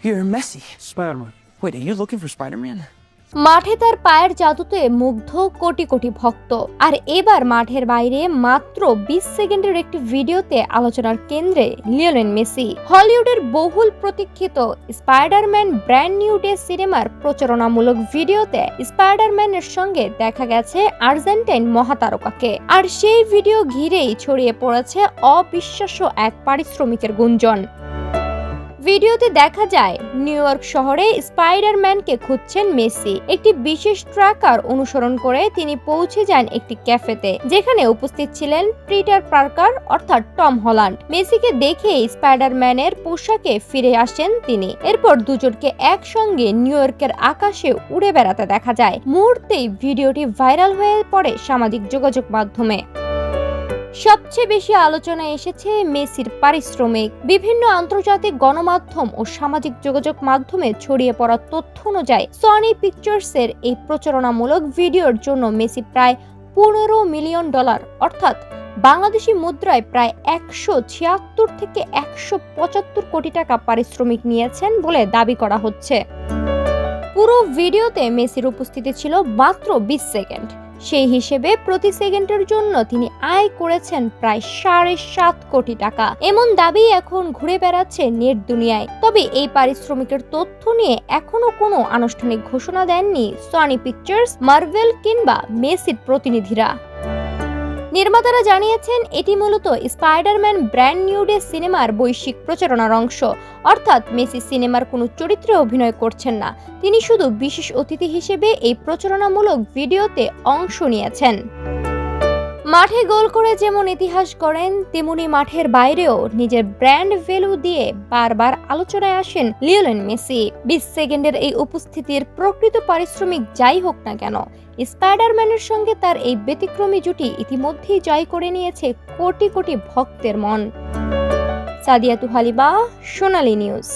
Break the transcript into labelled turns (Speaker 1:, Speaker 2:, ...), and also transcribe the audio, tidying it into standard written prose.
Speaker 1: You're Messi.
Speaker 2: Spider-Man.
Speaker 1: Wait, are you looking for Spider-Man?
Speaker 3: মাঠে তার পায়ের জাদুতে মুগ্ধ কোটি কোটি ভক্ত। আর এবার মাঠের বাইরে মাত্র 20 সেকেন্ডের একটি ভিডিওতে আলোচনার কেন্দ্রে লিওনেল মেসি। হলিউডের বহুল প্রতীক্ষিত স্পাইডারম্যান ব্র্যান্ড নিউ ডে সিনেমার প্রচারণামূলক ভিডিওতে স্পাইডারম্যানের সঙ্গে দেখা গেছে আর্জেন্টাইন মহাতারকাকে। আর সেই ভিডিও ঘিরেই ছড়িয়ে পড়েছে অবিশ্বাস্য এক পারিশ্রমিকের গুঞ্জন। ভিডিওতে দেখা যায় নিউ ইয়র্ক শহরে স্পাইডারম্যানকে খুঁজছেন মেসি। একটি বিশেষ ট্র্যাকার অনুসরণ করে তিনি পৌঁছে যান একটি ক্যাফেতে, যেখানে উপস্থিত ছিলেন পিটার পার্কার অর্থাৎ টম হল্যান্ড। মেসিকে দেখে স্পাইডারম্যানের পোশাকে ফিরে আসেন তিনি। এরপর দুজনকে একসঙ্গে নিউ ইয়র্কের আকাশে উড়ে বেড়াতে দেখা যায়। মুহূর্তেই ভিডিওটি ভাইরাল হয়ে পড়ে সামাজিক যোগাযোগ মাধ্যমে। সবচেয়ে বেশি আলোচনায় এসেছে মেসির পারিশ্রমিক। বিভিন্ন আন্তর্জাতিক গণমাধ্যম ও সামাজিক যোগাযোগ মাধ্যমে ছড়িয়ে পড়া তথ্য অনুযায়ী সনি পিকচার্সের এই প্রচারণামূলক ভিডিওর জন্য মেসি প্রায় $15 মিলিয়ন অর্থাৎ বাংলাদেশি মুদ্রায় প্রায় 176 থেকে 175 কোটি টাকা পারিশ্রমিক নিয়েছেন বলে দাবি করা হচ্ছে। পুরো ভিডিওতে মেসির উপস্থিতি ছিল মাত্র 20 সেকেন্ড। সেই হিসেবে প্রতি সেকেন্ডের জন্য তিনি আয় করেছেন প্রায় 7.5 কোটি টাকা। এমন দাবি এখন ঘুরে বেড়াচ্ছে নেট দুনিয়ায়। তবে এই পারিশ্রমিকের তথ্য নিয়ে এখনো কোনো আনুষ্ঠানিক ঘোষণা দেননি সনি পিকচার্স, মার্ভেল কিংবা মেসির প্রতিনিধিরা। নির্মাতারা জানিয়েছেন এটি মূলত স্পাইডারম্যান ব্র্যান্ড নিউ ডে সিনেমার বৈশ্বিক প্রচারণার অংশ। অর্থাৎ মেসি সিনেমার কোনো চরিত্রে অভিনয় করছেন না, তিনি শুধু বিশেষ অতিথি হিসেবে এই প্রচারণামূলক ভিডিওতে অংশ নিয়েছেন। মাঠে গোল করে যেমন ইতিহাস করেন, তেমনি মাঠের বাইরেও নিজের ব্র্যান্ড ভ্যালু দিয়ে বারবার আলোচনায় আসেন লিওনেল মেসি। 20 সেকেন্ডের এই উপস্থিতির প্রকৃত পারিশ্রমিক যাই হোক না কেন, স্পাইডারম্যানের সঙ্গে তার এই ব্যতিক্রমী জুটি ইতিমধ্যেই জয় করে নিয়েছে কোটি কোটি ভক্তের মন। সাদিয়াতু হালিবা, সোনালী নিউজ।